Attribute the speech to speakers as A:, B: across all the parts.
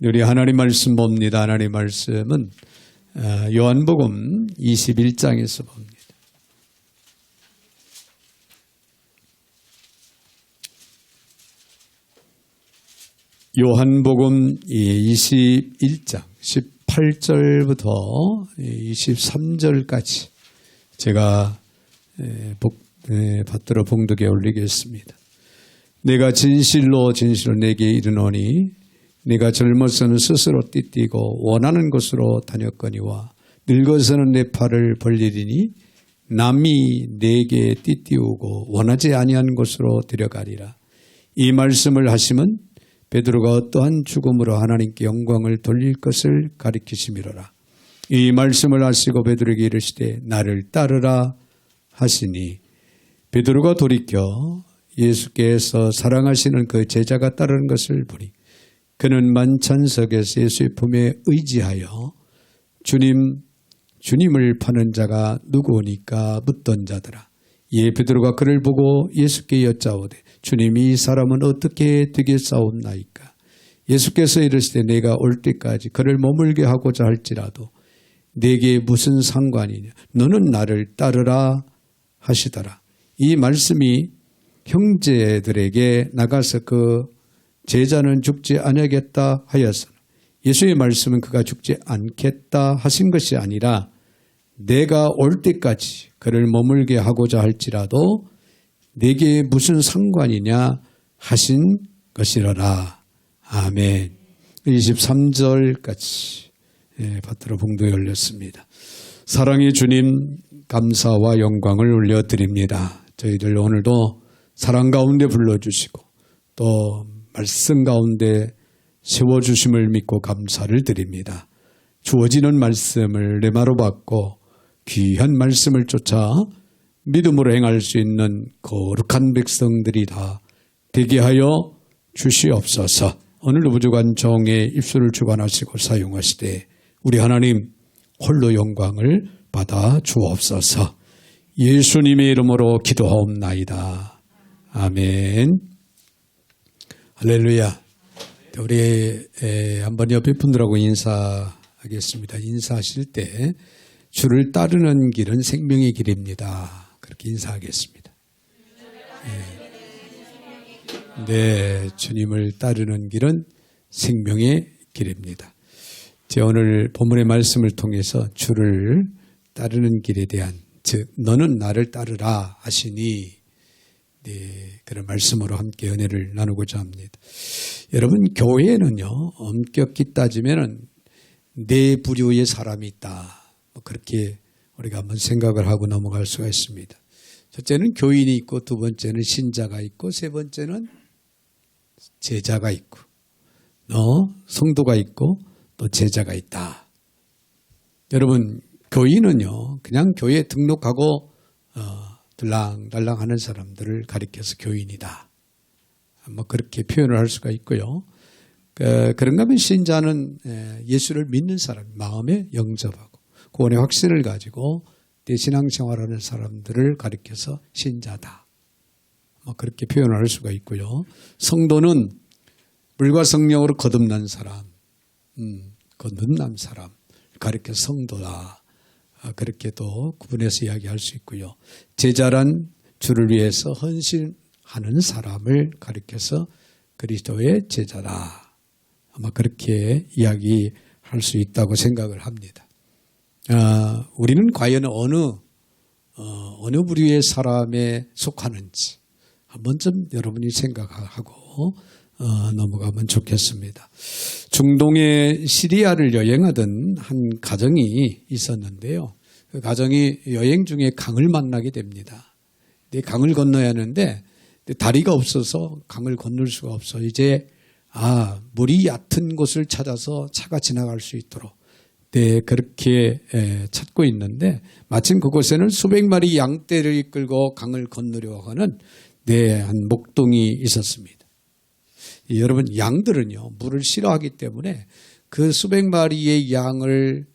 A: 우리 하나님 말씀 봅니다. 하나님 말씀은 요한복음 21장에서 봅니다. 요한복음 21장 18절부터 23절까지 제가 받들어 봉독에 올리겠습니다. 내가 진실로 내게 이르노니 네가 젊어서는 스스로 띠띠고 원하는 곳으로 다녔거니와 늙어서는 내 팔을 벌리리니 남이 내게 띠띠우고 원하지 아니한 곳으로 데려가리라. 이 말씀을 하심은 베드로가 어떠한 죽음으로 하나님께 영광을 돌릴 것을 가리키심이로라. 이 말씀을 하시고 베드로에게 이르시되 나를 따르라 하시니 베드로가 돌이켜 예수께서 사랑하시는 그 제자가 따르는 것을 보니 그는 만찬석에서 예수의 품에 의지하여 주님을 파는 자가 누구오니까 묻던 자더라. 이에 베드로가 그를 보고 예수께 여짜오되 주님이 이 사람은 어떻게 되겠사옵나이까? 예수께서 이르시되 내가 올 때까지 그를 머물게 하고자 할지라도 내게 무슨 상관이냐? 너는 나를 따르라 하시더라. 이 말씀이 형제들에게 나가서 그 제자는 죽지 아니하겠다 하였으나 예수의 말씀은 그가 죽지 않겠다 하신 것이 아니라 내가 올 때까지 그를 머물게 하고자 할지라도 내게 무슨 상관이냐 하신 것이라라. 아멘. 23절까지 받들어 봉독에 올렸습니다. 사랑의 주님 감사와 영광을 올려드립니다. 저희들 오늘도 사랑 가운데 불러주시고 또 말씀 가운데 세워주심을 믿고 감사를 드립니다. 주어지는 말씀을 레마로 받고 귀한 말씀을 쫓아 믿음으로 행할 수 있는 거룩한 백성들이 다 되게 하여 주시옵소서. 오늘도 부족한 종의 입술을 주관하시고 사용하시되 우리 하나님 홀로 영광을 받아 주옵소서. 예수님의 이름으로 기도하옵나이다. 아멘. 할렐루야. 우리 한번 옆에 분들하고 인사하겠습니다. 인사하실 때 주를 따르는 길은 생명의 길입니다. 그렇게 인사하겠습니다. 네, 주님을 따르는 길은 생명의 길입니다. 제가 오늘 본문의 말씀을 통해서 주를 따르는 길에 대한 즉 너는 나를 따르라 하시니 그런 말씀으로 함께 은혜를 나누고자 합니다. 여러분 교회는요 엄격히 따지면 네 부류의 사람이 있다. 그렇게 우리가 한번 생각을 하고 넘어갈 수가 있습니다. 첫째는 교인이 있고 두 번째는 신자가 있고 세 번째는 제자가 있고 성도가 있고 또 제자가 있다. 여러분 교인은요 그냥 교회에 등록하고 들랑달랑 하는 사람들을 가리켜서 교인이다. 그렇게 표현을 할 수가 있고요. 그런가 하면 신자는 예수를 믿는 사람, 마음에 영접하고 구원의 확신을 가지고 신앙생활하는 사람들을 가리켜서 신자다. 그렇게 표현을 할 수가 있고요. 성도는 물과 성령으로 거듭난 사람, 거듭난 사람 가리켜서 성도다. 그렇게 또 구분해서 이야기할 수 있고요. 제자란 주를 위해서 헌신하는 사람을 가리켜서 그리스도의 제자다. 아마 그렇게 이야기할 수 있다고 생각을 합니다. 우리는 과연 어느 부류의 사람에 속하는지 한 번쯤 여러분이 생각하고 넘어가면 좋겠습니다. 중동의 시리아를 여행하던 한 가정이 있었는데요. 그 가정이 여행 중에 강을 만나게 됩니다. 강을 건너야 하는데 다리가 없어서 강을 건널 수가 없어. 이제 물이 얕은 곳을 찾아서 차가 지나갈 수 있도록 그렇게 찾고 있는데 마침 그곳에는 수백 마리 양떼를 이끌고 강을 건너려 하는 한 목동이 있었습니다. 여러분 양들은요 물을 싫어하기 때문에 그 수백 마리의 양을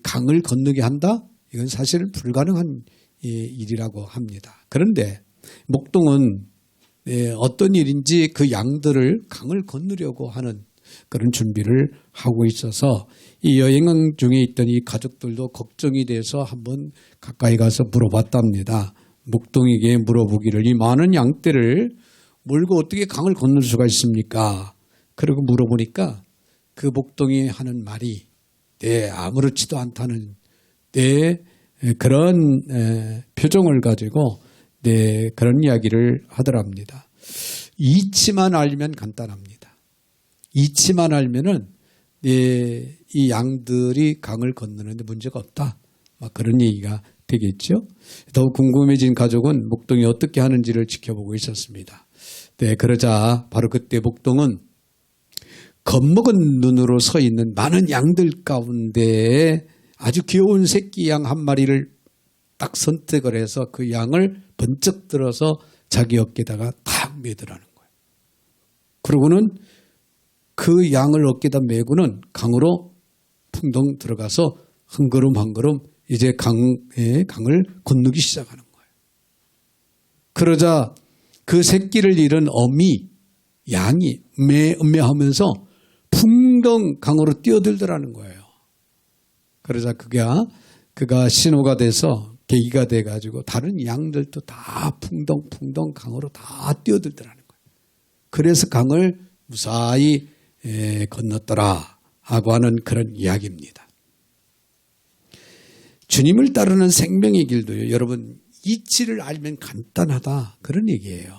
A: 강을 건너게 한다? 이건 사실은 불가능한 일이라고 합니다. 그런데 목동은 어떤 일인지 그 양들을 강을 건너려고 하는 그런 준비를 하고 있어서 이 여행 중에 있던 이 가족들도 걱정이 돼서 한번 가까이 가서 물어봤답니다. 목동에게 물어보기를 이 많은 양떼를 몰고 어떻게 강을 건널 수가 있습니까? 그리고 물어보니까 그 목동이 하는 말이 아무렇지도 않다는 그런 표정을 가지고 그런 이야기를 하더랍니다. 이치만 알면 간단합니다. 이치만 알면은 이 양들이 강을 건너는데 문제가 없다. 막 그런 얘기가 되겠죠. 더욱 궁금해진 가족은 목동이 어떻게 하는지를 지켜보고 있었습니다. 그러자 바로 그때 목동은 겁먹은 눈으로 서 있는 많은 양들 가운데 아주 귀여운 새끼 양 한 마리를 딱 선택을 해서 그 양을 번쩍 들어서 자기 어깨다가 탁 매더라는 거예요. 그러고는 그 양을 어깨다 메고는 강으로 풍덩 들어가서 한 걸음 한 걸음 이제 강을 건너기 시작하는 거예요. 그러자 그 새끼를 잃은 양이 매하면서 풍덩 강으로 뛰어들더라는 거예요. 그러자 그가 신호가 돼서 계기가 돼가지고 다른 양들도 다 풍덩 강으로 다 뛰어들더라는 거예요. 그래서 강을 무사히 건넜더라 하고 하는 그런 이야기입니다. 주님을 따르는 생명의 길도요. 여러분 이치를 알면 간단하다 그런 얘기예요.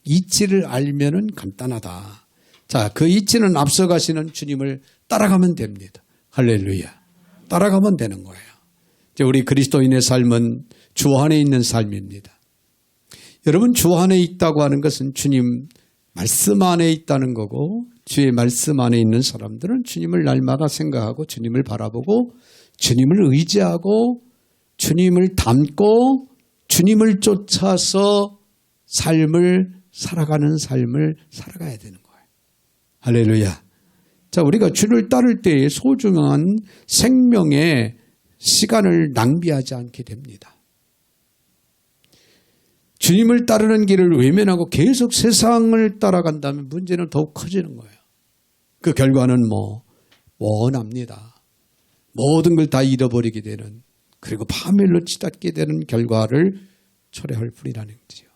A: 이치를 알면은 간단하다. 자, 그 이치는 앞서가시는 주님을 따라가면 됩니다. 할렐루야. 따라가면 되는 거예요. 우리 그리스도인의 삶은 주 안에 있는 삶입니다. 여러분 주 안에 있다고 하는 것은 주님 말씀 안에 있다는 거고 주의 말씀 안에 있는 사람들은 주님을 날마다 생각하고 주님을 바라보고 주님을 의지하고 주님을 닮고 주님을 쫓아서 살아가는 삶을 살아가야 되는 거예요. 할렐루야. 자, 우리가 주를 따를 때에 소중한 생명의 시간을 낭비하지 않게 됩니다. 주님을 따르는 길을 외면하고 계속 세상을 따라간다면 문제는 더욱 커지는 거예요. 그 결과는 원합니다. 모든 걸 다 잃어버리게 되는 그리고 파멸로 치닫게 되는 결과를 초래할 뿐이라는 거죠.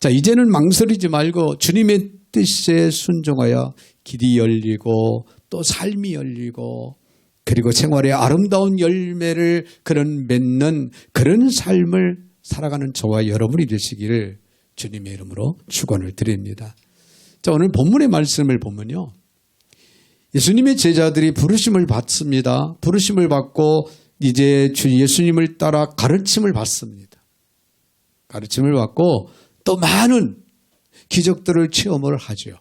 A: 자, 이제는 망설이지 말고 주님의 뜻에 순종하여 길이 열리고 또 삶이 열리고 그리고 생활의 아름다운 열매를 맺는 그런 삶을 살아가는 저와 여러분이 되시기를 주님의 이름으로 축원을 드립니다. 자, 오늘 본문의 말씀을 보면요. 예수님의 제자들이 부르심을 받습니다. 부르심을 받고 이제 주 예수님을 따라 가르침을 받습니다. 가르침을 받고 또 많은 기적들을 체험을 하죠.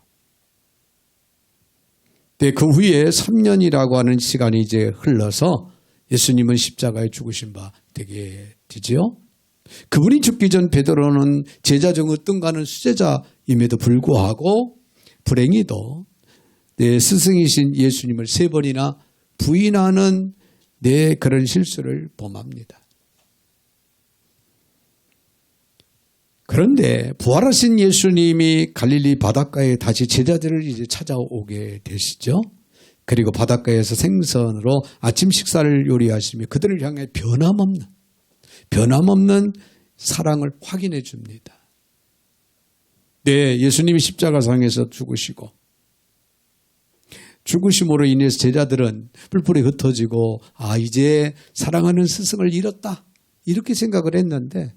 A: 그 후에 3년이라고 하는 시간이 이제 흘러서 예수님은 십자가에 죽으신 바 되게 되지요. 그분이 죽기 전 베드로는 제자 중 어떤가는 수제자임에도 불구하고 불행히도 내 스승이신 예수님을 3번이나 부인하는 그런 실수를 범합니다. 그런데 부활하신 예수님이 갈릴리 바닷가에 다시 제자들을 이제 찾아오게 되시죠. 그리고 바닷가에서 생선으로 아침 식사를 요리하시며 그들을 향해 변함없는 사랑을 확인해 줍니다. 예수님이 십자가상에서 죽으심으로 인해서 제자들은 뿔뿔이 흩어지고 이제 사랑하는 스승을 잃었다 이렇게 생각을 했는데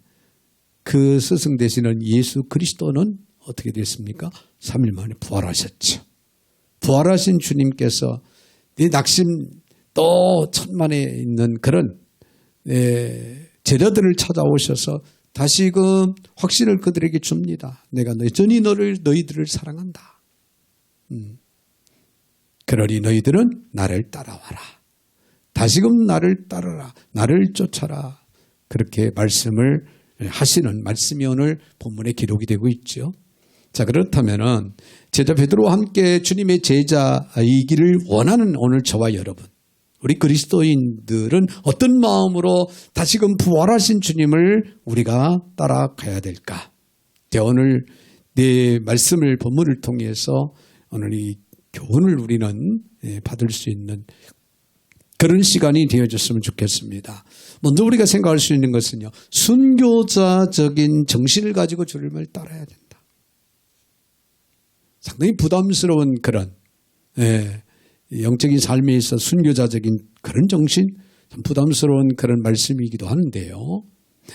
A: 그 스승 되시는 예수 그리스도는 어떻게 됐습니까? 3일 만에 부활하셨죠. 부활하신 주님께서 낙심 또 천만에 있는 그런 제자들을 찾아오셔서 다시금 확신을 그들에게 줍니다. 내가 여전히 너희들을 사랑한다. 그러니 너희들은 나를 따라와라. 다시금 나를 따르라. 나를 쫓아라. 그렇게 말씀을 하시는 말씀이 오늘 본문에 기록이 되고 있죠. 자, 그렇다면은 제자 베드로와 함께 주님의 제자이기를 원하는 오늘 저와 여러분, 우리 그리스도인들은 어떤 마음으로 다시금 부활하신 주님을 우리가 따라가야 될까? 오늘 내 말씀을 본문을 통해서 오늘 이 교훈을 우리는 받을 수 있는 그런 시간이 되어졌으면 좋겠습니다. 먼저 우리가 생각할 수 있는 것은요, 순교자적인 정신을 가지고 주님을 따라야 된다. 상당히 부담스러운 그런 영적인 삶에 있어 순교자적인 그런 정신, 참 부담스러운 그런 말씀이기도 하는데요.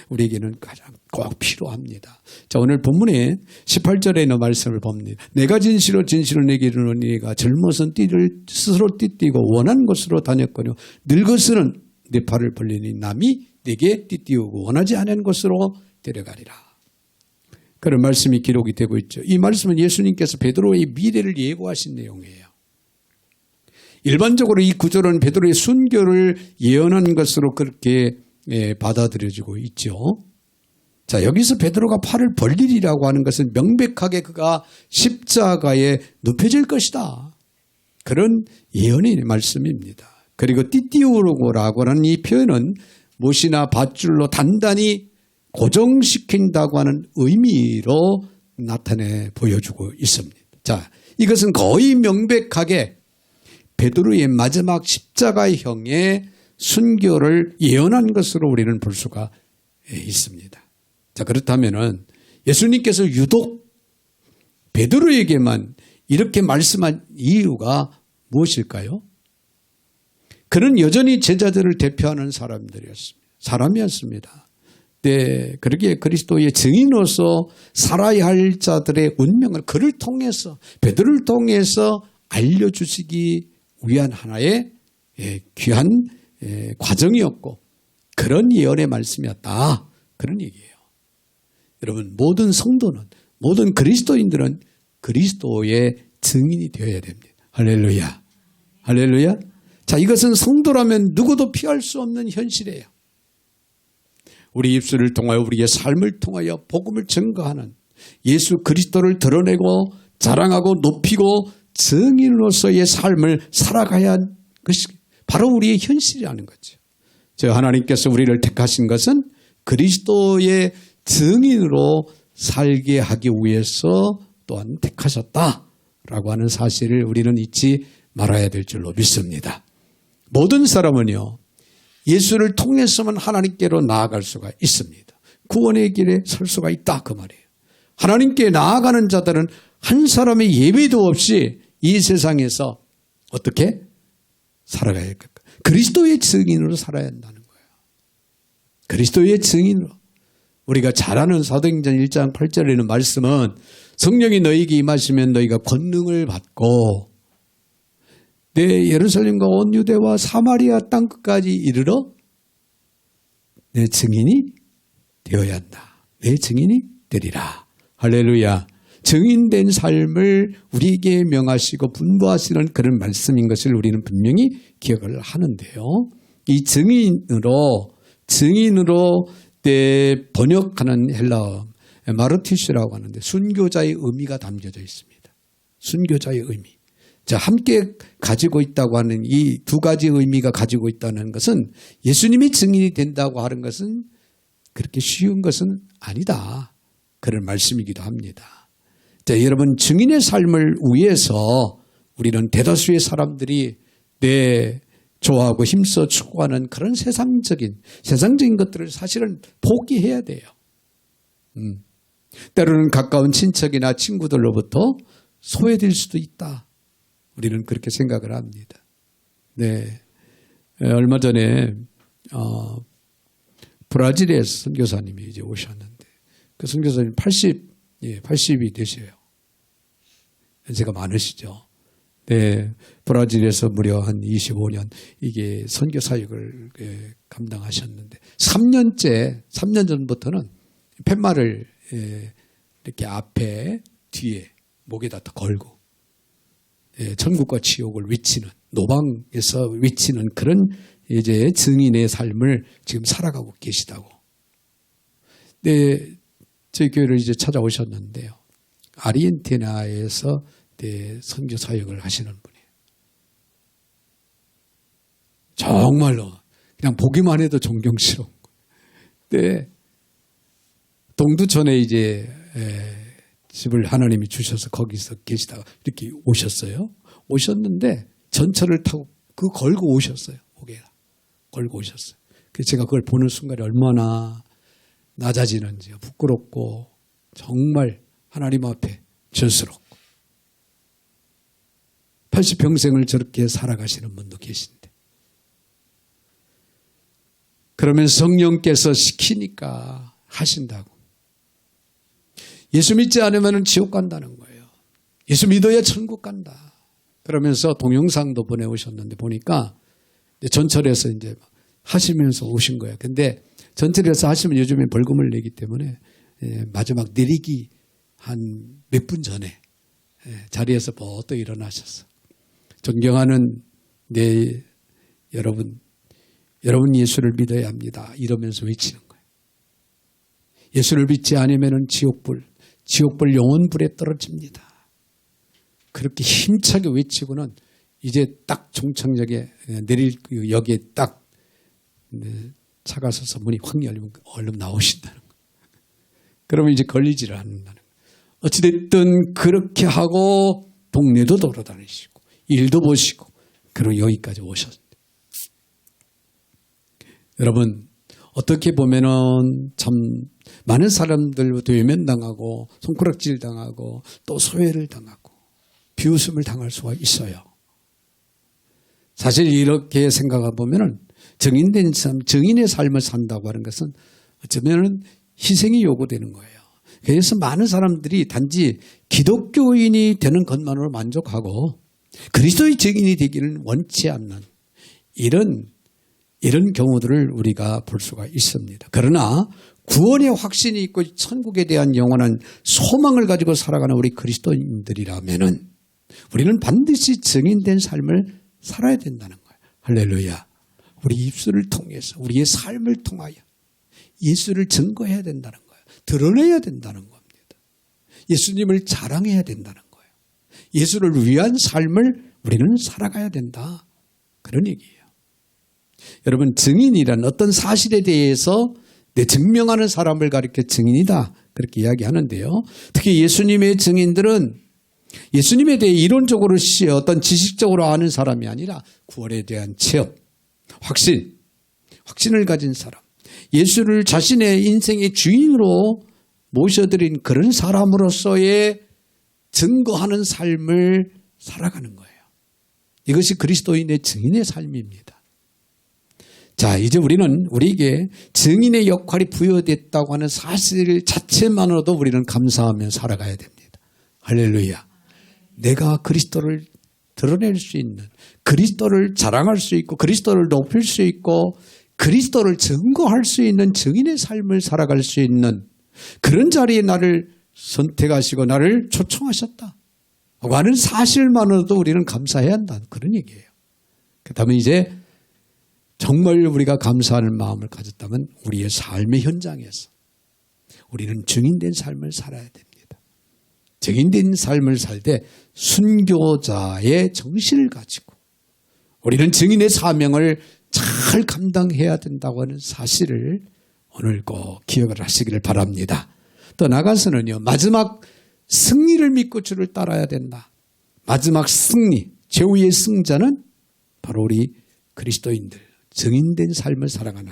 A: 우리에게는 가장 꼭 필요합니다. 자, 오늘 본문에 18절에 있는 말씀을 봅니다. 내가 진실로 내게 이르노니가 젊어선 띠를 스스로 띠띠고 원한 곳으로 다녔거니와 늙어서는 내 팔을 벌리니 남이 내게 띠띠우고 원하지 않은 곳으로 데려가리라. 그런 말씀이 기록이 되고 있죠. 이 말씀은 예수님께서 베드로의 미래를 예고하신 내용이에요. 일반적으로 이 구절은 베드로의 순교를 예언한 것으로 그렇게 받아들여지고 있죠. 자, 여기서 베드로가 팔을 벌리리라고 하는 것은 명백하게 그가 십자가에 눕혀질 것이다. 그런 예언의 말씀입니다. 그리고 띠띠우르고라고 하는 이 표현은 못이나 밧줄로 단단히 고정시킨다고 하는 의미로 나타내 보여주고 있습니다. 자, 이것은 거의 명백하게 베드로의 마지막 십자가형의 순교를 예언한 것으로 우리는 볼 수가 있습니다. 자, 그렇다면은 예수님께서 유독 베드로에게만 이렇게 말씀한 이유가 무엇일까요? 그는 여전히 제자들을 대표하는 사람이었습니다. 네, 그러기에 그리스도의 증인으로서 살아야 할 자들의 운명을 그를 통해서, 베드로를 통해서 알려주시기 위한 하나의 귀한 과정이었고 그런 예언의 말씀이었다. 그런 얘기예요. 여러분, 모든 성도는, 모든 그리스도인들은 그리스도의 증인이 되어야 됩니다. 할렐루야. 할렐루야. 자, 이것은 성도라면 누구도 피할 수 없는 현실이에요. 우리 입술을 통하여 우리의 삶을 통하여 복음을 증거하는 예수 그리스도를 드러내고 자랑하고 높이고 증인으로서의 삶을 살아가야 하는 것이 바로 우리의 현실이라는 거죠. 하나님께서 우리를 택하신 것은 그리스도의 증인으로 살게 하기 위해서 또한 택하셨다라고 하는 사실을 우리는 잊지 말아야 될 줄로 믿습니다. 모든 사람은요, 예수를 통해서만 하나님께로 나아갈 수가 있습니다. 구원의 길에 설 수가 있다, 그 말이에요. 하나님께 나아가는 자들은 한 사람의 예외도 없이 이 세상에서 어떻게 살아가야 할까? 그리스도의 증인으로 살아야 한다는 거예요. 그리스도의 증인으로. 우리가 잘 아는 사도행전 1장 8절에 있는 말씀은 성령이 너희에게 임하시면 너희가 권능을 받고 내 예루살렘과 온 유대와 사마리아 땅끝까지 이르러 내 증인이 되어야 한다. 내 증인이 되리라. 할렐루야. 증인된 삶을 우리에게 명하시고 분부하시는 그런 말씀인 것을 우리는 분명히 기억을 하는데요. 이 증인으로 번역하는 헬라어 마르티스라고 하는데 순교자의 의미가 담겨져 있습니다. 순교자의 의미. 자, 함께 가지고 있다고 하는 이 두 가지 의미가 가지고 있다는 것은 예수님이 증인이 된다고 하는 것은 그렇게 쉬운 것은 아니다. 그런 말씀이기도 합니다. 자, 여러분, 증인의 삶을 위해서 우리는 대다수의 사람들이 좋아하고 힘써 추구하는 그런 세상적인 것들을 사실은 포기해야 돼요. 때로는 가까운 친척이나 친구들로부터 소외될 수도 있다. 우리는 그렇게 생각을 합니다. 네, 얼마 전에 브라질에서 선교사님이 이제 오셨는데 그 선교사님 80이 되셔요. 연세가 많으시죠. 네, 브라질에서 무려 한 25년 이게 선교 사역을 감당하셨는데 3년 전부터는 팻말을 이렇게 앞에 뒤에 목에다 걸고 천국과 지옥을 외치는 노방에서 외치는 그런 이제 증인의 삶을 지금 살아가고 계시다고. 네, 저희 교회를 이제 찾아오셨는데요. 아르헨티나에서 선교 사역을 하시는 분이에요. 정말로 그냥 보기만 해도 존경스러운 거예요. 네, 동두천에 이제 집을 하나님이 주셔서 거기서 계시다가 이렇게 오셨어요. 오셨는데 전철을 타고 그 걸고 오셨어요. 목에 걸고 오셨어요. 그래서 제가 그걸 보는 순간에 얼마나 낮아지는지요. 부끄럽고 정말 하나님 앞에 죄스럽고 80평생을 저렇게 살아가시는 분도 계신데 그러면 성령께서 시키니까 하신다고. 예수 믿지 않으면 지옥 간다는 거예요. 예수 믿어야 천국 간다. 그러면서 동영상도 보내오셨는데 보니까 전철에서 이제 하시면서 오신 거예요. 근데 전철에서 하시면 요즘에 벌금을 내기 때문에 마지막 내리기 한 몇 분 전에 자리에서 버떡 일어나셨어. 존경하는 여러분 예수를 믿어야 합니다. 이러면서 외치는 거예요. 예수를 믿지 않으면 지옥불 영원불에 떨어집니다. 그렇게 힘차게 외치고는 이제 딱 종착역에 내릴 역에 딱 차가 서서 문이 확 열리면 얼른 나오신다는 거예요. 그러면 이제 걸리지를 않는다는 거예요. 어찌됐든 그렇게 하고 동네도 돌아다니시고 일도 보시고 그리고 여기까지 오셨는데 여러분 어떻게 보면은 참 많은 사람들부터 외면당하고 손가락질 당하고 또 소외를 당하고 비웃음을 당할 수가 있어요. 사실 이렇게 생각해 보면은 정인된 삶, 정인의 삶을 산다고 하는 것은 어쩌면은 희생이 요구되는 거예요. 그래서 많은 사람들이 단지 기독교인이 되는 것만으로 만족하고 그리스도의 증인이 되기를 원치 않는 이런 경우들을 우리가 볼 수가 있습니다. 그러나 구원의 확신이 있고 천국에 대한 영원한 소망을 가지고 살아가는 우리 그리스도인들이라면은 우리는 반드시 증인된 삶을 살아야 된다는 거예요. 할렐루야. 우리 입술을 통해서 우리의 삶을 통하여 예수를 증거해야 된다는 거예요. 드러내야 된다는 겁니다. 예수님을 자랑해야 된다는 거예요. 예수를 위한 삶을 우리는 살아가야 된다. 그런 얘기예요. 여러분 증인이란 어떤 사실에 대해서 증명하는 사람을 가리켜 증인이다. 그렇게 이야기하는데요. 특히 예수님의 증인들은 예수님에 대해 이론적으로 어떤 지식적으로 아는 사람이 아니라 구원에 대한 체험, 확신을 가진 사람. 예수를 자신의 인생의 주인으로 모셔드린 그런 사람으로서의 증거하는 삶을 살아가는 거예요. 이것이 그리스도인의 증인의 삶입니다. 자, 이제 우리에게 증인의 역할이 부여됐다고 하는 사실 자체만으로도 우리는 감사하며 살아가야 됩니다. 할렐루야. 내가 그리스도를 드러낼 수 있는, 그리스도를 자랑할 수 있고, 그리스도를 높일 수 있고, 그리스도를 증거할 수 있는 증인의 삶을 살아갈 수 있는 그런 자리에 나를 선택하시고 나를 초청하셨다 하는 사실만으로도 우리는 감사해야 한다는 그런 얘기예요. 그 다음에 이제 정말 우리가 감사하는 마음을 가졌다면 우리의 삶의 현장에서 우리는 증인된 삶을 살아야 됩니다. 증인된 삶을 살 때 순교자의 정신을 가지고 우리는 증인의 사명을 잘 감당해야 된다고 하는 사실을 오늘 꼭 기억을 하시기를 바랍니다. 또 나가서는요. 마지막 승리를 믿고 주를 따라야 된다. 마지막 승리, 최후의 승자는 바로 우리 그리스도인들, 증인된 삶을 살아가는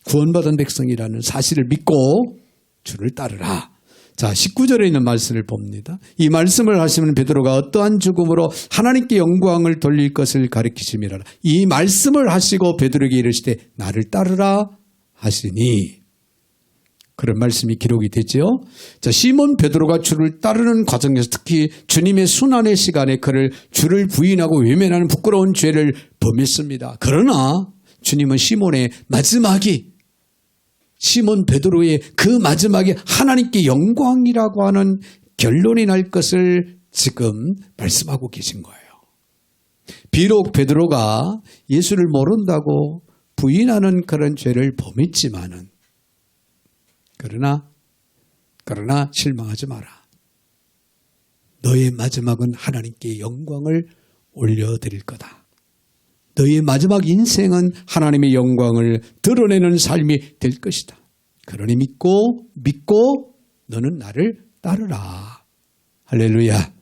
A: 구원받은 백성이라는 사실을 믿고 주를 따르라. 자, 19절에 있는 말씀을 봅니다. 이 말씀을 하시면 베드로가 어떠한 죽음으로 하나님께 영광을 돌릴 것을 가리키심이라. 이 말씀을 하시고 베드로에게 이르시되 나를 따르라 하시니 그런 말씀이 기록이 되죠. 자, 시몬 베드로가 주를 따르는 과정에서 특히 주님의 순환의 시간에 주를 부인하고 외면하는 부끄러운 죄를 범했습니다. 그러나 주님은 시몬 베드로의 그 마지막에 하나님께 영광이라고 하는 결론이 날 것을 지금 말씀하고 계신 거예요. 비록 베드로가 예수를 모른다고 부인하는 그런 죄를 범했지만은 그러나 실망하지 마라. 너의 마지막은 하나님께 영광을 올려드릴 거다. 너의 마지막 인생은 하나님의 영광을 드러내는 삶이 될 것이다. 그러니 믿고 너는 나를 따르라. 할렐루야.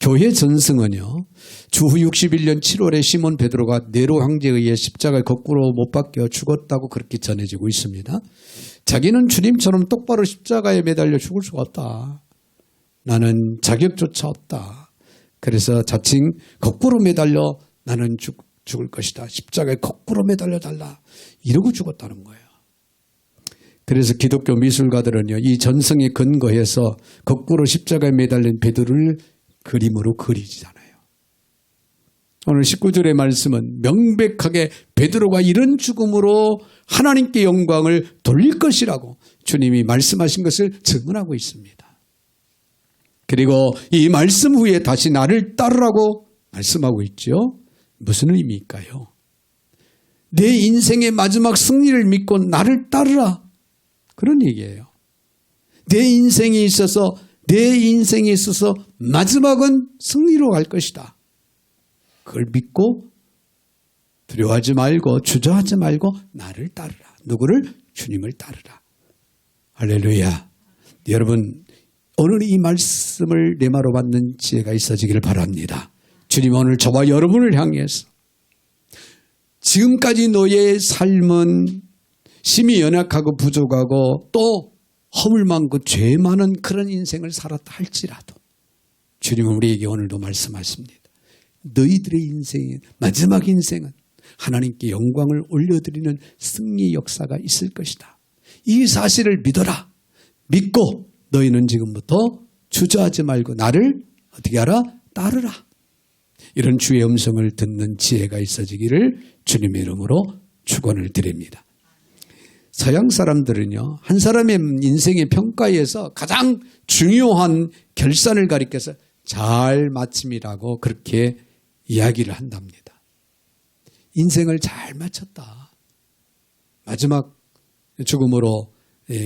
A: 교회 전승은요, 주후 61년 7월에 시몬 베드로가 네로 황제에 의해 십자가에 거꾸로 못 박혀 죽었다고 그렇게 전해지고 있습니다. 자기는 주님처럼 똑바로 십자가에 매달려 죽을 수가 없다. 나는 자격조차 없다. 그래서 자칭 거꾸로 매달려 나는 죽을 것이다. 십자가에 거꾸로 매달려 달라. 이러고 죽었다는 거예요. 그래서 기독교 미술가들은요, 이 전승에 근거해서 거꾸로 십자가에 매달린 베드로를 그림으로 그리잖아요. 오늘 19절의 말씀은 명백하게 베드로가 이런 죽음으로 하나님께 영광을 돌릴 것이라고 주님이 말씀하신 것을 증언하고 있습니다. 그리고 이 말씀 후에 다시 나를 따르라고 말씀하고 있죠. 무슨 의미일까요? 내 인생의 마지막 승리를 믿고 나를 따르라. 그런 얘기예요. 내 인생에 있어서 마지막은 승리로 갈 것이다. 그걸 믿고 두려워하지 말고 주저하지 말고 나를 따르라. 누구를? 주님을 따르라. 할렐루야. 여러분, 오늘 이 말씀을 내마로 받는 지혜가 있어지기를 바랍니다. 주님 오늘 저와 여러분을 향해서 지금까지 너의 삶은 심히 연약하고 부족하고 또 허물 많고 죄 많은 그런 인생을 살았다 할지라도 주님은 우리에게 오늘도 말씀하십니다. 너희들의 인생의 마지막 인생은 하나님께 영광을 올려드리는 승리 역사가 있을 것이다. 이 사실을 믿어라. 믿고 너희는 지금부터 주저하지 말고 나를 어떻게 하라? 따르라. 이런 주의 음성을 듣는 지혜가 있어지기를 주님의 이름으로 축원을 드립니다. 서양 사람들은요, 한 사람의 인생의 평가에서 가장 중요한 결산을 가리켜서 잘 마침이라고 그렇게 이야기를 한답니다. 인생을 잘 마쳤다. 마지막 죽음으로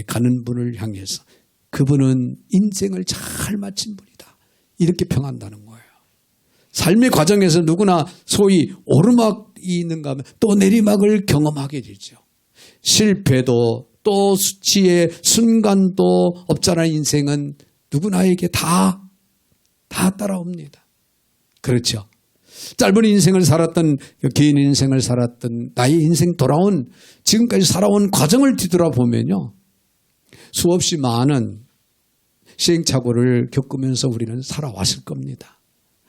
A: 가는 분을 향해서 그분은 인생을 잘 마친 분이다. 이렇게 평한다는 거예요. 삶의 과정에서 누구나 소위 오르막이 있는가 하면 또 내리막을 경험하게 되죠. 실패도 또 수치의 순간도 없잖아. 인생은 누구나에게 다 따라옵니다. 그렇죠. 짧은 인생을 살았던, 긴 인생을 살았던 나의 인생 돌아온 지금까지 살아온 과정을 뒤돌아보면요, 수없이 많은 시행착오를 겪으면서 우리는 살아왔을 겁니다.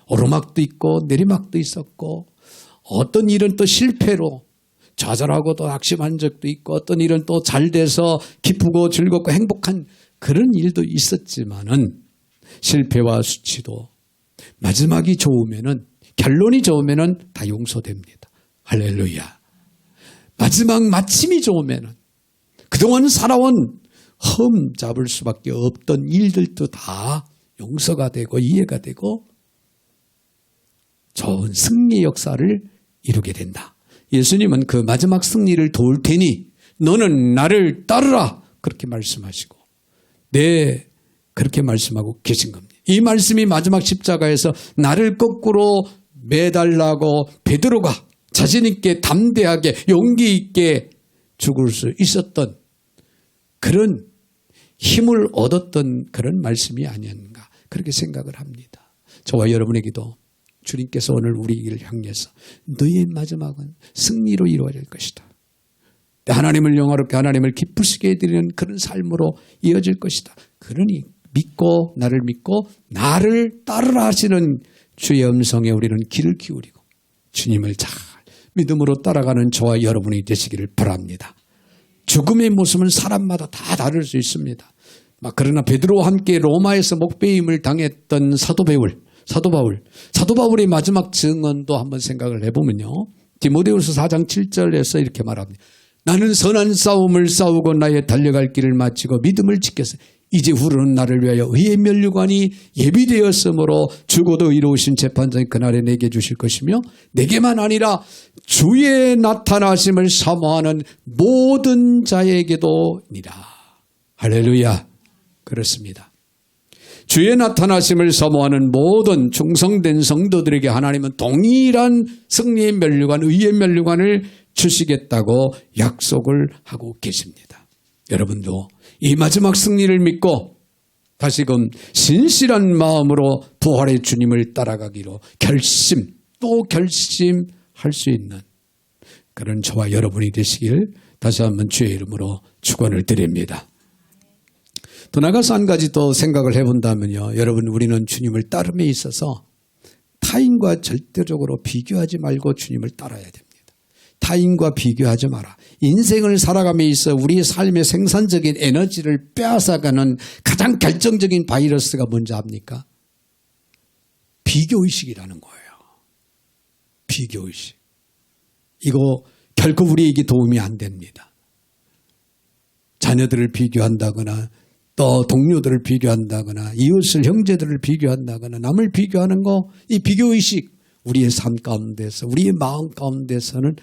A: 오르막도 있고 내리막도 있었고 어떤 일은 또 실패로 좌절하고 또 낙심한 적도 있고 어떤 일은 또 잘 돼서 기쁘고 즐겁고 행복한 그런 일도 있었지만은 실패와 수치도 마지막이 좋으면은 결론이 좋으면은 다 용서됩니다. 할렐루야. 마지막 마침이 좋으면은 그동안 살아온 흠 잡을 수밖에 없던 일들도 다 용서가 되고 이해가 되고 좋은 승리 역사를 이루게 된다. 예수님은 그 마지막 승리를 도울 테니 너는 나를 따르라 그렇게 말씀하시고 그렇게 말씀하고 계신 겁니다. 이 말씀이 마지막 십자가에서 나를 거꾸로 매달라고 베드로가 자신 있게 담대하게 용기 있게 죽을 수 있었던 그런 힘을 얻었던 그런 말씀이 아니었는가 그렇게 생각을 합니다. 저와 여러분에게도 주님께서 오늘 우리를 향해서 너희의 마지막은 승리로 이루어질 것이다. 하나님을 영화롭게 하나님을 기쁘시게 해드리는 그런 삶으로 이어질 것이다. 그러니 나를 믿고 나를 따르라 하시는 주의 음성에 우리는 귀를 기울이고 주님을 잘 믿음으로 따라가는 저와 여러분이 되시기를 바랍니다. 죽음의 모습은 사람마다 다 다를 수 있습니다. 그러나 베드로와 함께 로마에서 목배임을 당했던 사도 바울의 마지막 증언도 한번 생각을 해보면요. 디모데후서 4장 7절에서 이렇게 말합니다. 나는 선한 싸움을 싸우고 나의 달려갈 길을 마치고 믿음을 지켜서 이제 후로는 나를 위하여 의의 면류관이 예비되었으므로 죽어도 의로우신 재판장이 그날에 내게 주실 것이며 내게만 아니라 주의 나타나심을 사모하는 모든 자에게도니라. 할렐루야. 그렇습니다. 주의 나타나심을 사모하는 모든 충성된 성도들에게 하나님은 동일한 승리의 면류관, 의의 면류관을 주시겠다고 약속을 하고 계십니다. 여러분도 이 마지막 승리를 믿고 다시금 신실한 마음으로 부활의 주님을 따라가기로 또 결심할 수 있는 그런 저와 여러분이 되시길 다시 한번 주의 이름으로 축원을 드립니다. 더 나아가서 한 가지 또 생각을 해본다면요. 여러분, 우리는 주님을 따름에 있어서 타인과 절대적으로 비교하지 말고 주님을 따라야 됩니다. 타인과 비교하지 마라. 인생을 살아감에 있어 우리의 삶의 생산적인 에너지를 빼앗아가는 가장 결정적인 바이러스가 뭔지 압니까? 비교의식이라는 거예요. 비교의식. 이거 결코 우리에게 도움이 안 됩니다. 자녀들을 비교한다거나 또 동료들을 비교한다거나 이웃을 형제들을 비교한다거나 남을 비교하는 거, 이 비교의식 우리의 삶 가운데서 우리의 마음 가운데서는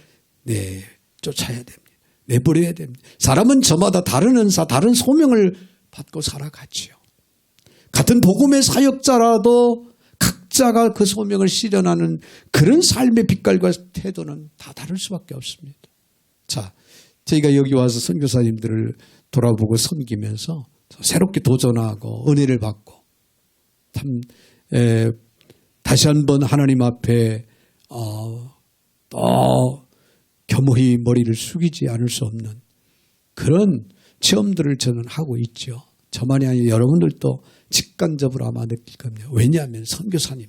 A: 쫓아야 됩니다. 내버려야 됩니다. 사람은 저마다 다른 은사, 다른 소명을 받고 살아가지요. 같은 복음의 사역자라도 각자가 그 소명을 실현하는 그런 삶의 빛깔과 태도는 다 다를 수밖에 없습니다. 자, 저희가 여기 와서 선교사님들을 돌아보고 섬기면서 새롭게 도전하고 은혜를 받고 참 다시 한번 하나님 앞에 또 겸허히 머리를 숙이지 않을 수 없는 그런 체험들을 저는 하고 있죠. 저만이 아니라 여러분들도 직간접으로 아마 느낄 겁니다. 왜냐하면 선교사님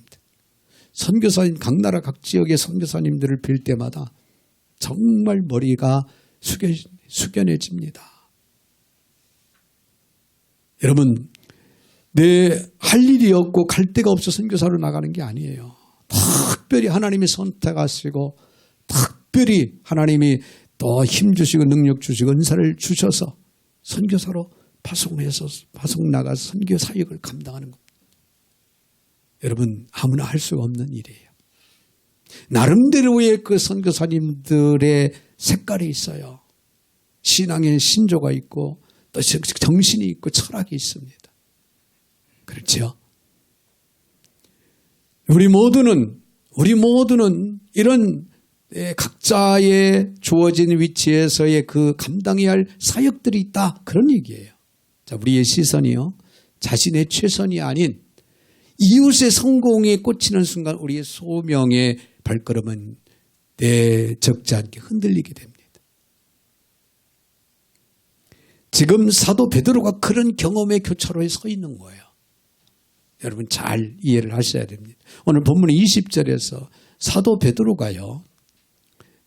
A: 각 나라 각 지역의 선교사님들을 뵐 때마다 정말 머리가 숙연해집니다. 여러분, 할 일이 없고 갈 데가 없어 선교사로 나가는 게 아니에요. 특별히 하나님이 선택하시고 특별히 하나님이 또 힘 주시고 능력 주시고 은사를 주셔서 선교사로 파송 나가서 선교 사역을 감당하는 겁니다. 여러분, 아무나 할 수가 없는 일이에요. 나름대로의 그 선교사님들의 색깔이 있어요. 신앙의 신조가 있고 또 정신이 있고 철학이 있습니다. 그렇죠? 우리 모두는 이런 각자의 주어진 위치에서의 그 감당해야 할 사역들이 있다. 그런 얘기예요. 자, 우리의 시선이요. 자신의 최선이 아닌 이웃의 성공에 꽂히는 순간 우리의 소명의 발걸음은 적지 않게 흔들리게 됩니다. 지금 사도 베드로가 그런 경험의 교차로에 서 있는 거예요. 여러분 잘 이해를 하셔야 됩니다. 오늘 본문 20절에서 사도 베드로가요.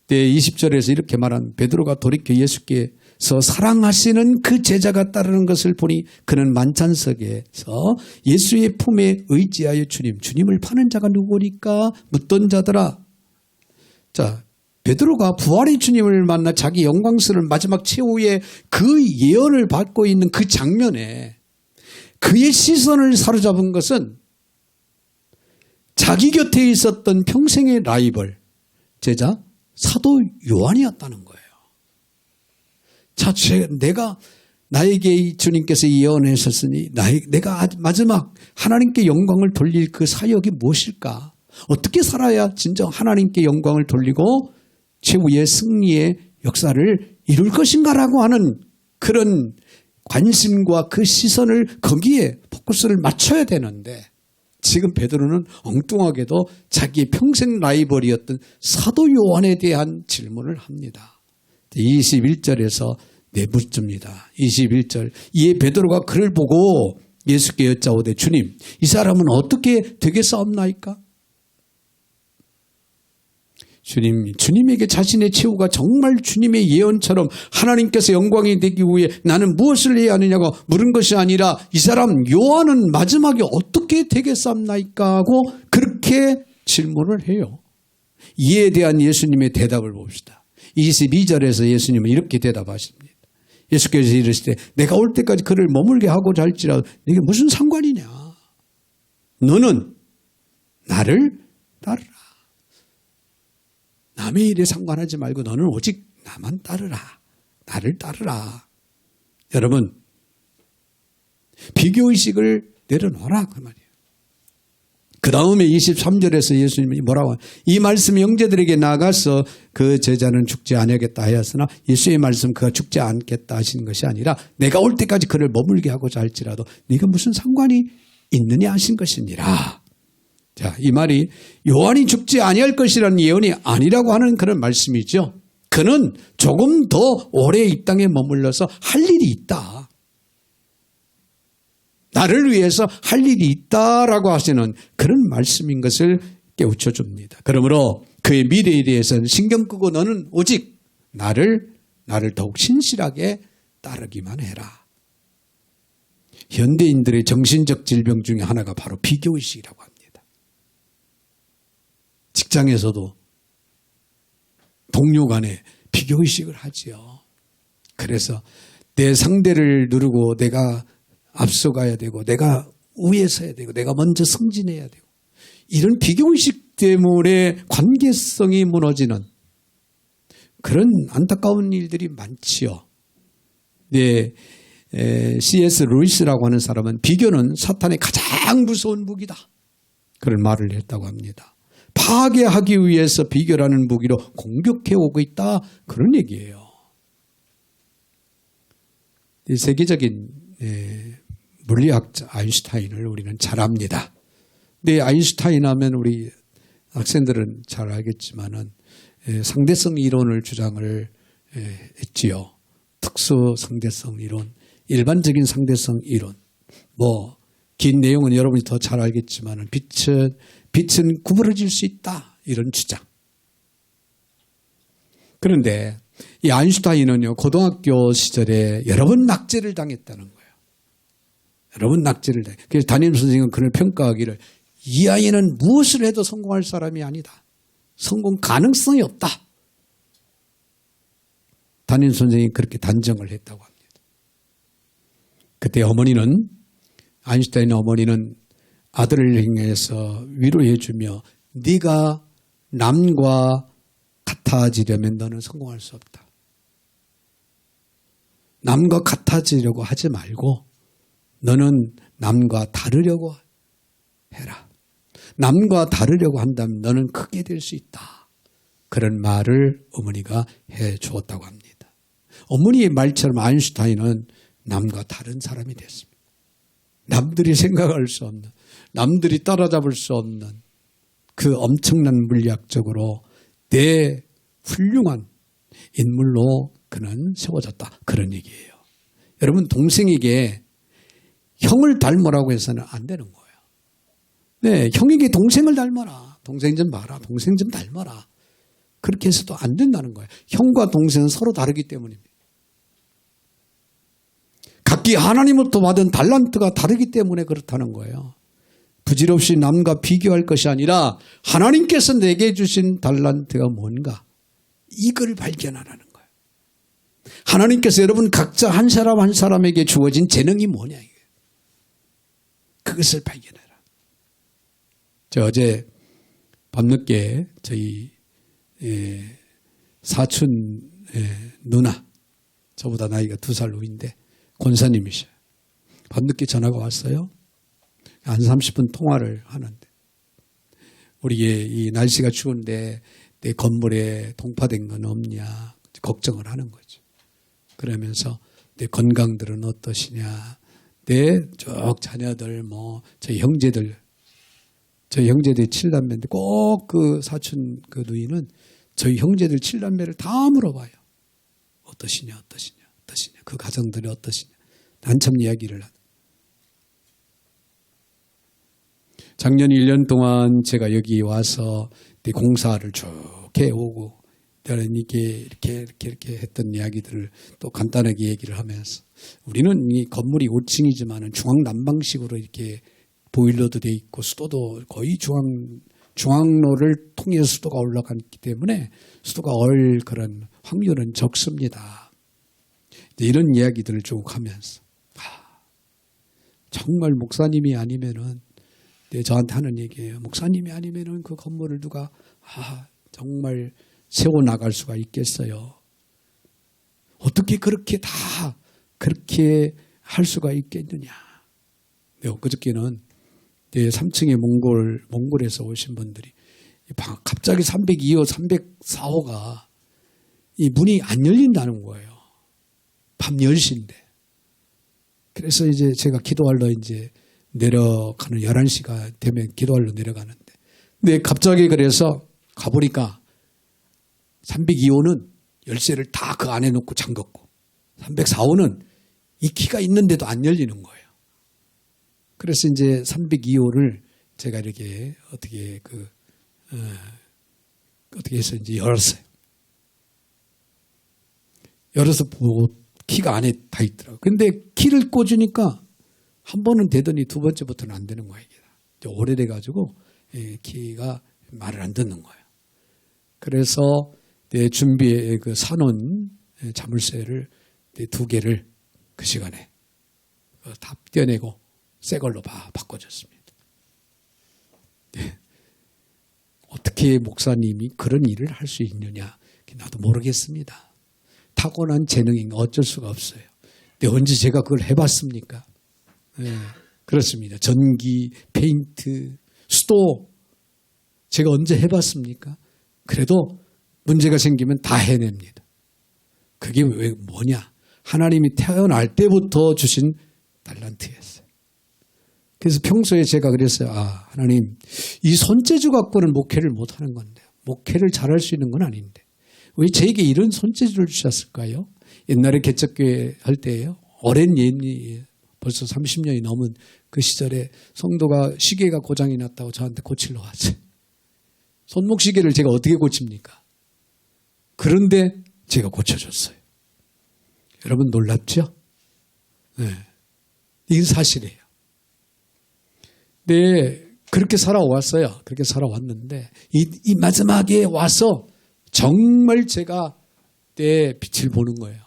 A: 20절에서 이렇게 말한 베드로가 돌이켜 예수께서 사랑하시는 그 제자가 따르는 것을 보니 그는 만찬석에서 예수의 품에 의지하여 주님을 파는 자가 누구니까 묻던 자더라. 자, 베드로가 부활의 주님을 만나 자기 영광스러운 마지막 최후의 그 예언을 받고 있는 그 장면에 그의 시선을 사로잡은 것은 자기 곁에 있었던 평생의 라이벌 제자 사도 요한이었다는 거예요. 자, 나에게 주님께서 예언하셨으니 내가 마지막 하나님께 영광을 돌릴 그 사역이 무엇일까? 어떻게 살아야 진정 하나님께 영광을 돌리고 최후의 승리의 역사를 이룰 것인가라고 하는 그런 관심과 그 시선을 거기에 포커스를 맞춰야 되는데 지금 베드로는 엉뚱하게도 자기의 평생 라이벌이었던 사도 요한에 대한 질문을 합니다. 21절에서 묻습니다. 21절 이에 베드로가 그를 보고 예수께 여짜오되 주님 이 사람은 어떻게 되겠사옵나이까? 주님에게 자신의 최후가 정말 주님의 예언처럼 하나님께서 영광이 되기 위해 나는 무엇을 해야 하느냐고 물은 것이 아니라 이 사람 요한은 마지막에 어떻게 되겠사옵나이까 하고 그렇게 질문을 해요. 이에 대한 예수님의 대답을 봅시다. 22절에서 예수님은 이렇게 대답하십니다. 예수께서 이르시되 내가 올 때까지 그를 머물게 하고자 할지라도 이게 무슨 상관이냐. 너는 나를 따르라. 남의 일에 상관하지 말고 너는 오직 나만 따르라. 나를 따르라. 여러분 비교의식을 내려놓으라 그 말이에요. 그 다음에 23절에서 예수님이 뭐라고 이 말씀이 형제들에게 나가서 그 제자는 죽지 아니하겠다 하였으나 예수의 말씀 그가 죽지 않겠다 하시는 것이 아니라 내가 올 때까지 그를 머물게 하고자 할지라도 네가 무슨 상관이 있느냐 하신 것이니라. 자, 이 말이 요한이 죽지 아니할 것이라는 예언이 아니라고 하는 그런 말씀이죠. 그는 조금 더 오래 이 땅에 머물러서 할 일이 있다. 나를 위해서 할 일이 있다라고 하시는 그런 말씀인 것을 깨우쳐 줍니다. 그러므로 그의 미래에 대해서는 신경 끄고 너는 오직 나를 더욱 신실하게 따르기만 해라. 현대인들의 정신적 질병 중에 하나가 바로 비교의식이라고 합니다. 직장에서도 동료 간에 비교의식을 하지요. 그래서 내 상대를 누르고 내가 앞서가야 되고 내가 위에 서야 되고 내가 먼저 승진해야 되고 이런 비교의식 때문에 관계성이 무너지는 그런 안타까운 일들이 많지요. 네, C.S. 루이스라고 하는 사람은 비교는 사탄의 가장 무서운 무기다. 그런 말을 했다고 합니다. 파괴하기 위해서 비교라는 무기로 공격해 오고 있다. 그런 얘기예요. 세계적인 물리학자 아인슈타인을 우리는 잘 압니다. 근데 아인슈타인 하면 우리 학생들은 잘 알겠지만은 상대성 이론을 주장을 했지요. 특수 상대성 이론, 일반적인 상대성 이론. 뭐 긴 내용은 여러분이 더 잘 알겠지만은 빛은 구부러질 수 있다. 이런 주장. 그런데 이 아인슈타인은요, 고등학교 시절에 여러 번 낙제를 당했다는 거예요. 여러 번 낙제를 당해. 그래서 담임 선생님은 그를 평가하기를 이 아이는 무엇을 해도 성공할 사람이 아니다. 성공 가능성이 없다. 담임 선생님이 그렇게 단정을 했다고 합니다. 그때 어머니는, 아인슈타인의 어머니는 아들을 향해서 위로해 주며 네가 남과 같아지려면 너는 성공할 수 없다. 남과 같아지려고 하지 말고 너는 남과 다르려고 해라. 남과 다르려고 한다면 너는 크게 될 수 있다. 그런 말을 어머니가 해 주었다고 합니다. 어머니의 말처럼 아인슈타인은 남과 다른 사람이 됐습니다. 남들이 생각할 수 없는, 남들이 따라잡을 수 없는 그 엄청난 물리학적으로 내 훌륭한 인물로 그는 세워졌다. 그런 얘기예요. 여러분, 동생에게 형을 닮으라고 해서는 안 되는 거예요. 네, 형에게 동생을 닮아라. 동생 좀 봐라. 동생 좀 닮아라. 그렇게 해서도 안 된다는 거예요. 형과 동생은 서로 다르기 때문입니다. 각기 하나님으로부터 받은 달란트가 다르기 때문에 그렇다는 거예요. 부질없이 남과 비교할 것이 아니라 하나님께서 내게 주신 달란트가 뭔가 이걸 발견하라는 거예요. 하나님께서 여러분 각자 한 사람 한 사람에게 주어진 재능이 뭐냐 이게. 그것을 발견해라. 저 어제 밤늦게 저희 사촌 누나, 저보다 나이가 2살 후인데 권사님이셔요. 밤늦게 전화가 왔어요. 한 30분 통화를 하는데 우리 이 날씨가 추운데 내 건물에 동파된 건 없냐 걱정을 하는 거죠. 그러면서 내 건강들은 어떠시냐, 내 쭉 자녀들 저희 형제들 7남매인데 꼭 그 사촌 그 누이는 저희 형제들 7남매를 다 물어봐요. 어떠시냐 그 가정들이 어떠시냐 한참 이야기를 하는. 작년 1년 동안 제가 여기 와서 공사를 쭉 해오고 이렇게 했던 이야기들을 또 간단하게 얘기를 하면서 우리는 이 건물이 5층이지만 중앙난방식으로 이렇게 보일러도 돼 있고 수도도 거의 중앙로를 통해서 수도가 올라갔기 때문에 수도가 얼 그런 확률은 적습니다. 이런 이야기들을 쭉 하면서 정말 목사님이 아니면은 저한테 하는 얘기예요. 목사님이 아니면은 그 건물을 누가 정말 세워나갈 수가 있겠어요. 어떻게 그렇게 할 수가 있겠느냐. 네, 엊그저께는 3층에 몽골에서 오신 분들이 갑자기 302호, 304호가 이 문이 안 열린다는 거예요. 밤 10시인데. 그래서 이제 제가 기도하러 이제 내려가는 11시가 되면 기도하러 내려가는데. 근데 갑자기 그래서 가보니까 302호는 열쇠를 다 그 안에 놓고 잠갔고 304호는 이 키가 있는데도 안 열리는 거예요. 그래서 이제 302호를 제가 이렇게 어떻게 해서 이제 열었어요. 열어서 보고 키가 안에 다 있더라고요. 근데 키를 꽂으니까 한 번은 되더니 두 번째부터는 안 되는 거예요. 오래돼가지고 키가 말을 안 듣는 거예요. 그래서 내 준비에 그 사놓은 자물쇠를 2개를 그 시간에 다 떼어내고 새 걸로 바꿔줬습니다. 네. 어떻게 목사님이 그런 일을 할 수 있느냐 나도 모르겠습니다. 타고난 재능인가 어쩔 수가 없어요. 근데 언제 제가 그걸 해봤습니까? 네, 그렇습니다. 전기, 페인트, 수도 제가 언제 해봤습니까? 그래도 문제가 생기면 다 해냅니다. 그게 왜 뭐냐? 하나님이 태어날 때부터 주신 달란트였어요. 그래서 평소에 제가 그랬어요. 하나님, 이 손재주 갖고는 목회를 못하는 건데, 목회를 잘할 수 있는 건 아닌데 왜 저에게 이런 손재주를 주셨을까요? 옛날에 개척교회 할 때예요. 오랜 예언이 벌써 30년이 넘은 그 시절에 성도가 시계가 고장이 났다고 저한테 고치러 왔어요. 손목시계를 제가 어떻게 고칩니까? 그런데 제가 고쳐줬어요. 여러분 놀랍죠? 네. 이건 사실이에요. 네, 그렇게 살아왔어요. 그렇게 살아왔는데 이 마지막에 와서 정말 제가 내 빛을 보는 거예요.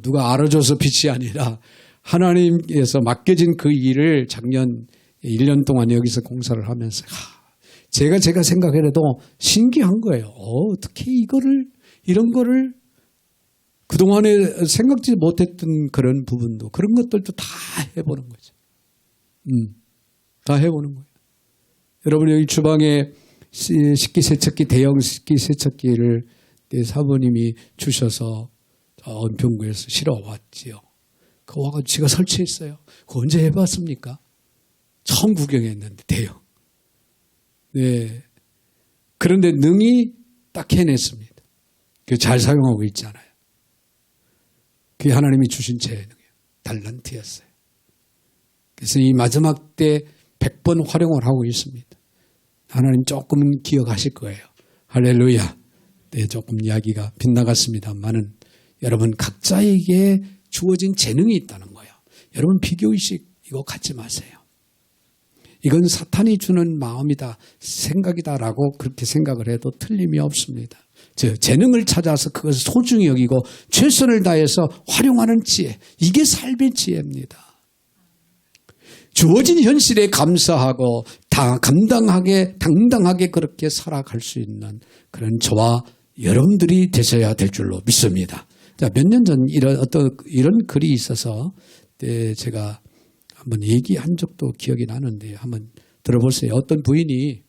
A: 누가 알아줘서 빛이 아니라 하나님께서 맡겨진 그 일을 작년 1년 동안 여기서 공사를 하면서 제가 생각해도 신기한 거예요. 어떻게 이런 거를 그동안에 생각지 못했던 그런 부분도 그런 것들도 다 해보는 거죠. 다 해보는 거예요. 여러분 여기 주방에 식기세척기 대형 식기세척기를 내 사부님이 주셔서 은평구에서 실어 왔지요. 그거 와가지고 제가 설치했어요. 그거 언제 해봤습니까? 처음 구경했는데 대형. 네. 그런데 능히 딱 해냈습니다. 잘 사용하고 있잖아요. 그게 하나님이 주신 재능이에요. 달란트였어요. 그래서 이 마지막 때 100번 활용을 하고 있습니다. 하나님 조금은 기억하실 거예요. 할렐루야. 네, 조금 이야기가 빗나갔습니다만은 여러분 각자에게 주어진 재능이 있다는 거예요. 여러분 비교의식 이거 갖지 마세요. 이건 사탄이 주는 마음이다, 생각이다라고 그렇게 생각을 해도 틀림이 없습니다. 재능을 찾아서 그것을 소중히 여기고 최선을 다해서 활용하는 지혜, 이게 삶의 지혜입니다. 주어진 현실에 감사하고 당당하게 그렇게 살아갈 수 있는 그런 저와 여러분들이 되셔야 될 줄로 믿습니다. 몇 년 전 이런 글이 있어서 제가 한번 얘기한 적도 기억이 나는데 한번 들어보세요. 어떤 부인이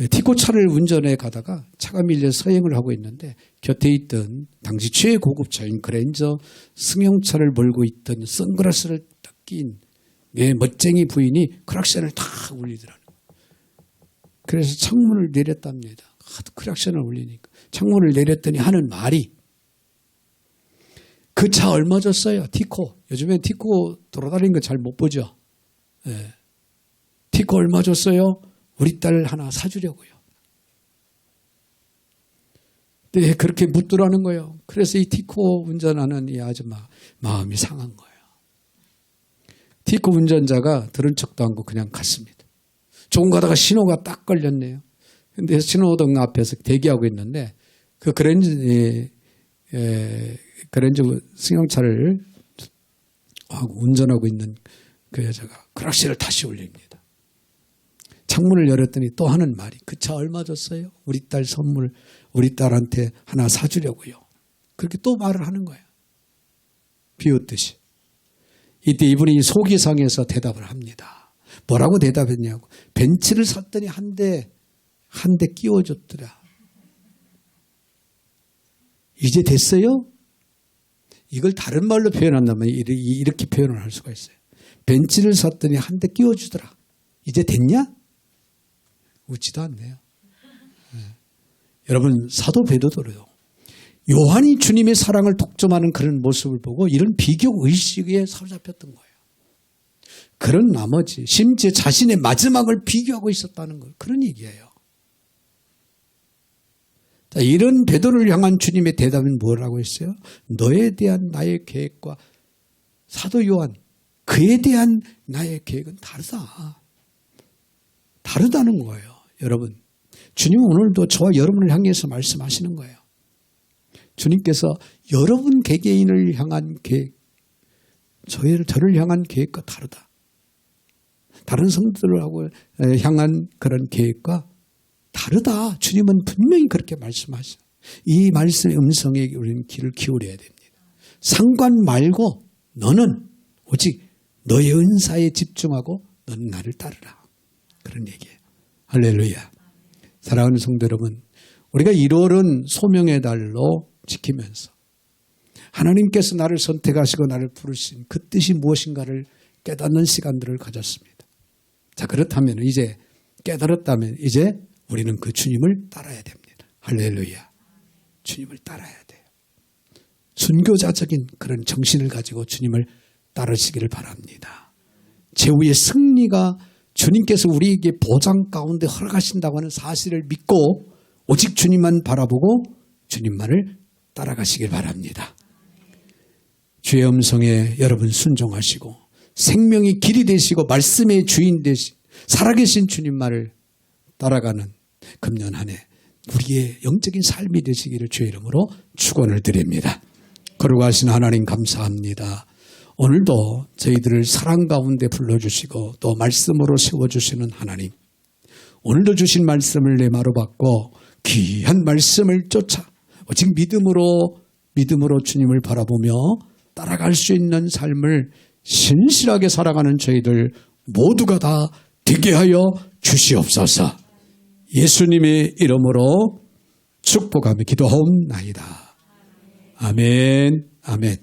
A: 티코차를 운전해 가다가 차가 밀려 서행을 하고 있는데 곁에 있던 당시 최고급차인 그랜저 승용차를 몰고 있던 선글라스를 딱 낀 멋쟁이 부인이 크락션을 탁 울리더라고요. 그래서 창문을 내렸답니다. 크락션을 울리니까. 창문을 내렸더니 하는 말이 그 차 얼마 줬어요? 티코. 요즘에 티코 돌아다니는 거 잘 못 보죠. 네. 티코 얼마 줬어요? 우리 딸 하나 사주려고요. 네, 그렇게 묻더라는 거예요. 그래서 이 티코 운전하는 이 아줌마 마음이 상한 거예요. 티코 운전자가 들은 척도 않고 그냥 갔습니다. 조금 가다가 신호가 딱 걸렸네요. 근데 신호등 앞에서 대기하고 있는데 그 그랜저 승용차를 운전하고 있는 그 여자가 크락시를 다시 올립니다. 창문을 열었더니 또 하는 말이 그 차 얼마 줬어요? 우리 딸 선물 우리 딸한테 하나 사주려고요. 그렇게 또 말을 하는 거예요. 비웃듯이. 이때 이분이 속이 상해서 대답을 합니다. 뭐라고 대답했냐고. 벤츠를 샀더니 한 대 끼워줬더라. 이제 됐어요? 이걸 다른 말로 표현한다면 이렇게 표현을 할 수가 있어요. 벤츠를 샀더니 한 대 끼워주더라. 이제 됐냐? 웃지도 않네요. 네. 여러분, 사도 베드로요. 요한이 주님의 사랑을 독점하는 그런 모습을 보고 이런 비교의식에 사로잡혔던 거예요. 그런 나머지 심지어 자신의 마지막을 비교하고 있었다는 걸 그런 얘기예요. 자, 이런 베드로를 향한 주님의 대답은 뭐라고 했어요? 너에 대한 나의 계획과 사도 요한 그에 대한 나의 계획은 다르다. 다르다는 거예요. 여러분, 주님은 오늘도 저와 여러분을 향해서 말씀하시는 거예요. 주님께서 여러분 개개인을 향한 계획, 저를 향한 계획과 다르다. 다른 성도들하고 향한 그런 계획과 다르다. 주님은 분명히 그렇게 말씀하셔요. 이 말씀의 음성에 우리는 귀를 기울여야 됩니다. 상관 말고 너는 오직 너의 은사에 집중하고 너는 나를 따르라. 그런 얘기예요. 할렐루야. 사랑하는 성도 여러분, 우리가 1월은 소명의 달로 지키면서 하나님께서 나를 선택하시고 나를 부르신 그 뜻이 무엇인가를 깨닫는 시간들을 가졌습니다. 자, 그렇다면 이제 깨달았다면 이제 우리는 그 주님을 따라야 됩니다. 할렐루야. 주님을 따라야 돼요. 순교자적인 그런 정신을 가지고 주님을 따르시기를 바랍니다. 최후의 승리가 주님께서 우리에게 보장 가운데 허락하신다고 하는 사실을 믿고 오직 주님만 바라보고 주님만을 따라가시길 바랍니다. 주의 음성에 여러분 순종하시고 생명의 길이 되시고 말씀의 주인 되신 살아계신 주님만을 따라가는 금년 한 해 우리의 영적인 삶이 되시기를 주의 이름으로 축원을 드립니다. 거룩하신 하나님 감사합니다. 오늘도 저희들을 사랑 가운데 불러주시고 또 말씀으로 세워주시는 하나님, 오늘도 주신 말씀을 내 마루 받고 귀한 말씀을 쫓아 오직 믿음으로 주님을 바라보며 따라갈 수 있는 삶을 신실하게 살아가는 저희들 모두가 다 되게 하여 주시옵소서. 예수님의 이름으로 축복하며 기도하옵나이다. 아멘. 아멘.